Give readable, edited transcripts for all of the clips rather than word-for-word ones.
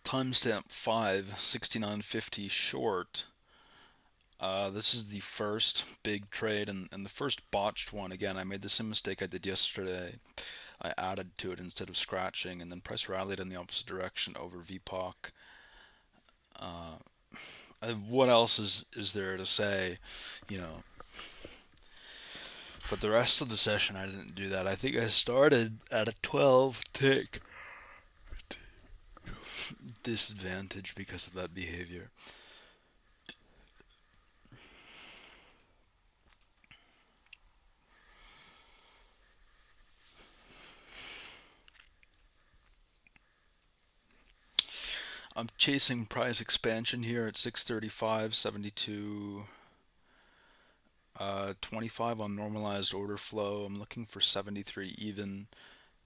Timestamp 5, 69.50 short. This is the first big trade and the first botched one. Again, I made the same mistake I did yesterday. I added to it instead of scratching, and then price rallied in the opposite direction over VPOC. What else is there to say? You know, but the rest of the session I didn't do that. I think I started at a 12 tick disadvantage because of that behavior. I'm chasing price expansion here at 635, 72, 25 on normalized order flow. I'm looking for 73 even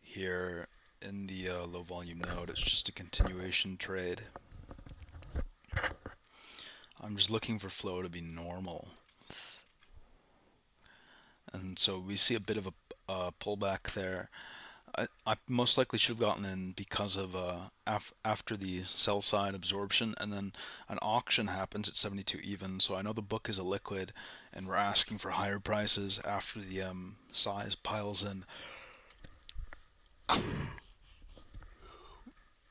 here in the low volume node. It's just a continuation trade. I'm just looking for flow to be normal. And so we see a bit of a pullback there. I most likely should have gotten in because of after the sell side absorption, and then an auction happens at 72 even. So I know the book is a liquid, and we're asking for higher prices after the size piles in.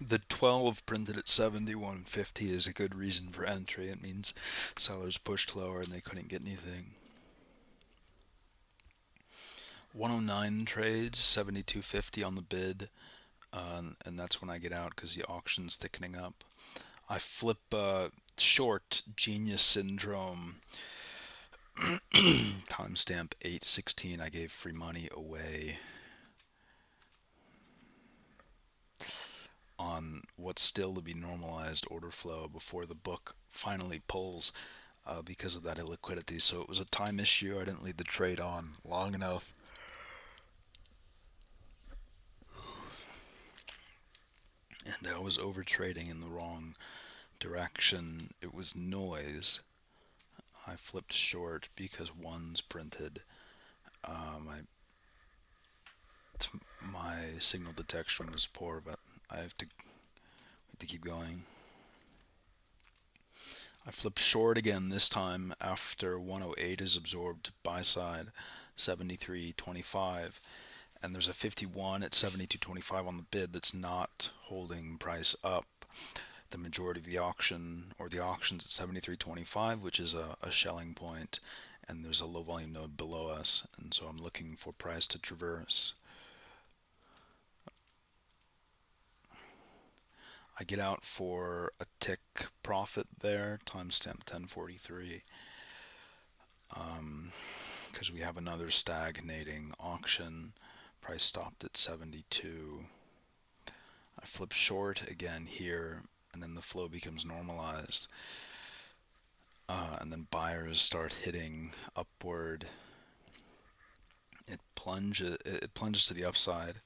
The 12 printed at 71.50 is a good reason for entry. It means sellers pushed lower and they couldn't get anything. 109 trades, 72.50 on the bid, and that's when I get out because the auction's thickening up. I flip short Genius Syndrome timestamp 8:16. I gave free money away on what's still to be normalized order flow before the book finally pulls because of that illiquidity. So it was a time issue. I didn't leave the trade on long enough. And I was over trading in the wrong direction. It was noise. I flipped short because one's printed. My my signal detection was poor, but I have to keep going. I flipped short again this time after 108 is absorbed buy side 73.25, and there's a 51 at 72.25 on the bid that's not holding price up. The majority of the auction, or the auction's at 73.25, which is a shelling point, and there's a low volume node below us, and so I'm looking for price to traverse. I get out for a tick profit there, timestamp 1043, because we have another stagnating auction. Price stopped at 72. I flip short again here, and then the flow becomes normalized. And then buyers start hitting upward. It plunges to the upside,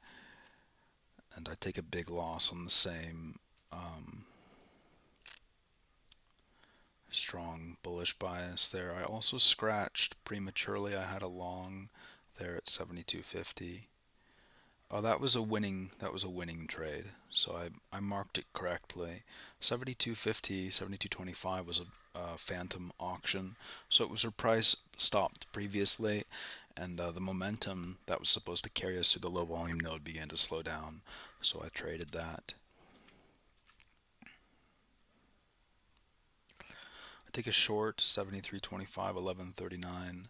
and I take a big loss on the same strong bullish bias there. I also scratched prematurely. I had a long there at 72.50. Oh, that was a winning trade. So I marked it correctly. 72.50, 72.25 was a phantom auction. So it was a price stopped previously, and the momentum that was supposed to carry us through the low volume node began to slow down. So I traded that. I take a short 73.25, 11.39.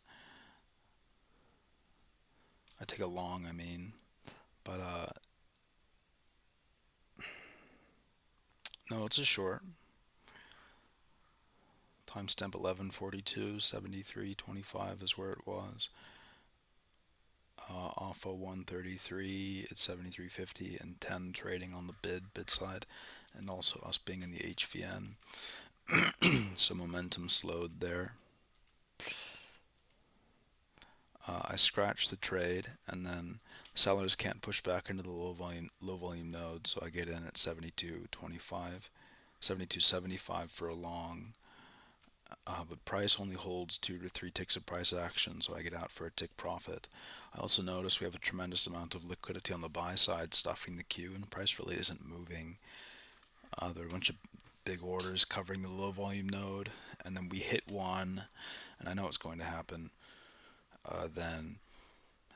I take a long, I mean, but no, it's a short. Timestamp 11:42, 73.25 is where it was. Off of 133 at 73.50 and 10 trading on the bid side, and also us being in the HVN. So momentum slowed there. I scratched the trade, and then sellers can't push back into the low volume node, so I get in at 72.25, 72.75 for a long. But price only holds 2 to 3 ticks of price action, so I get out for a tick profit. I also notice we have a tremendous amount of liquidity on the buy side stuffing the queue, and price really isn't moving. There were a bunch of big orders covering the low volume node, and then we hit one, and I know what's going to happen. Then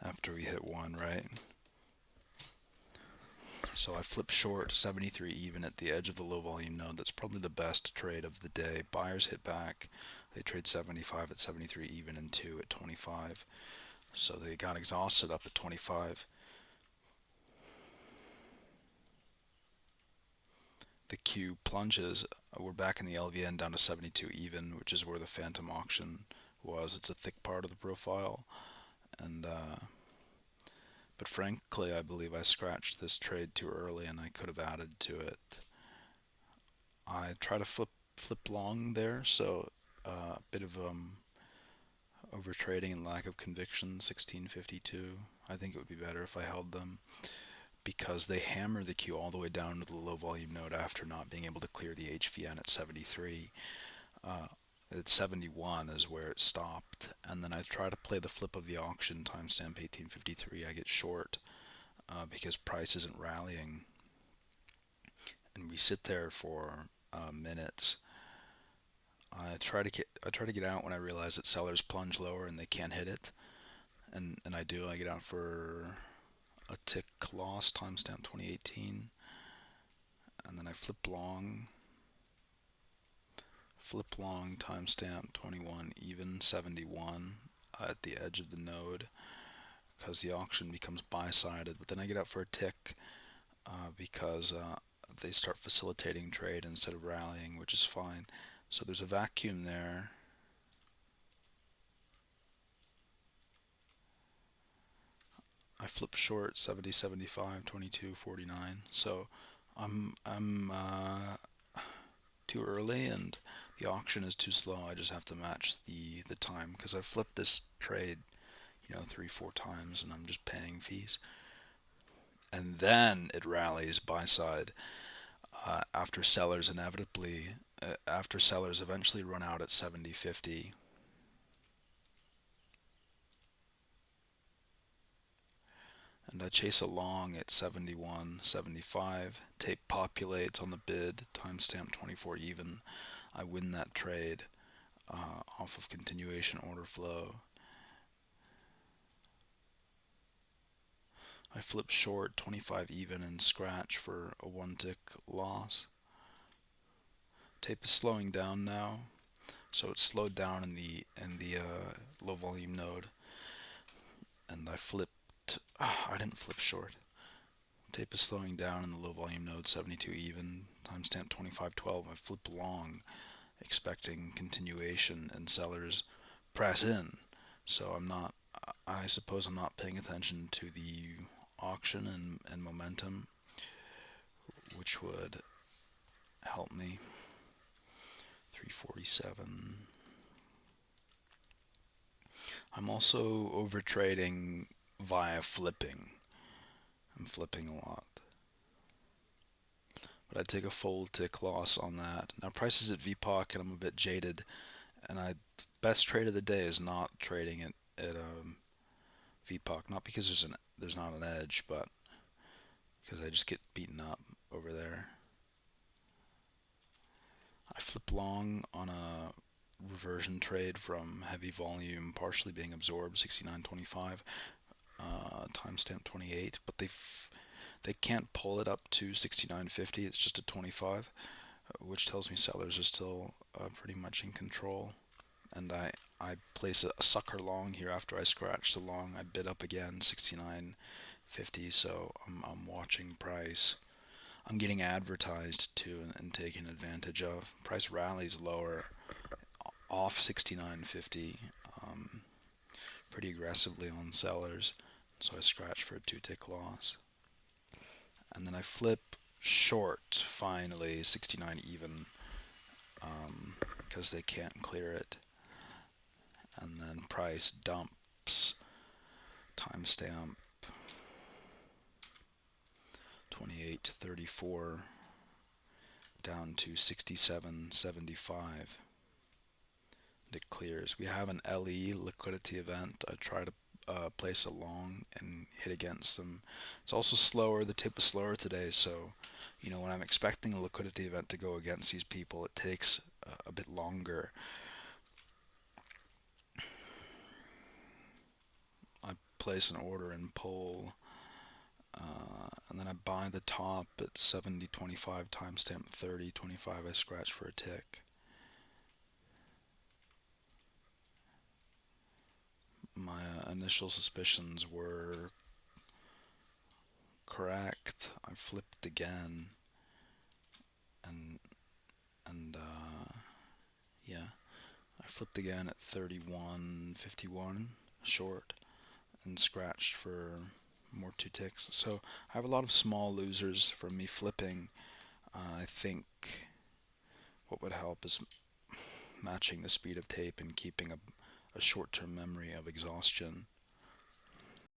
after we hit one, right? So I flip short 73 even at the edge of the low volume node. That's probably the best trade of the day. Buyers hit back. They trade 75 at 73 even and 2 at 25. So they got exhausted up at 25. The Q plunges. We're back in the LVN down to 72 even, which is where the phantom auction was. It's a thick part of the profile. And but frankly, I believe I scratched this trade too early and I could have added to it. I try to flip long there, so a bit of over trading and lack of conviction. 1652. I think it would be better if I held them because they hammer the Q all the way down to the low volume node after not being able to clear the HVN at 73. At 71 is where it stopped, and then I try to play the flip of the auction timestamp 1853. I get short because price isn't rallying, and we sit there for minutes. I try to get out when I realize that sellers plunge lower and they can't hit it, and I do. I get out for a tick loss timestamp 2018, and then I flip long timestamp 21 even 71 at the edge of the node because the auction becomes buy-sided. But then I get out for a tick because they start facilitating trade instead of rallying, which is fine. So there's a vacuum there. I flip short 70, 75, 22, 49. So I'm too early and the auction is too slow. I just have to match the time because I flipped this trade, 3, 4 times, and I'm just paying fees. And then it rallies buy side after sellers eventually run out at 70.50. And I chase along at 71.75. Tape populates on the bid, timestamp 24 even. I win that trade off of continuation order flow. I flip short 25 even and scratch for a 1 tick loss. Tape is slowing down now, so it's slowed down in the low volume node, and I flipped. I didn't flip short. Tape is slowing down in the low volume node, 72 even, timestamp 2512. I flip long, expecting continuation, and sellers press in. So I suppose I'm not paying attention to the auction and momentum, which would help me. 347. I'm also over trading via flipping. I'm flipping a lot. But I take a full tick loss on that. Now price is at VPOC and I'm a bit jaded, and I best trade of the day is not trading at VPOC. Not because there's not an edge, but because I just get beaten up over there. I flip long on a reversion trade from heavy volume partially being absorbed 69.25 timestamp 28, but they can't pull it up to 69.50. It's just a 25, which tells me sellers are still pretty much in control. And I place a sucker long here after I scratch the long. I bid up again 69.50, so I'm watching price. I'm getting advertised to and taken advantage of. Price rallies lower off 69.50 pretty aggressively on sellers, so I scratch for a 2 tick loss. And then I flip short finally 69 even because they can't clear it. And then price dumps timestamp 28.34 down to 67.75. It clears. We have an LE liquidity event. I try to place a long and hit against them. It's also slower. The tip is slower today, so when I'm expecting a liquidity event to go against these people, it takes a bit longer. I place an order and pull, and then I buy the top at 70.25 timestamp 30.25. I scratch for a tick. My initial suspicions were correct. I flipped again, and and yeah, I flipped again at 31.51 short and scratched for more two ticks. So I have a lot of small losers from me flipping. I think what would help is matching the speed of tape and keeping a short-term memory of exhaustion.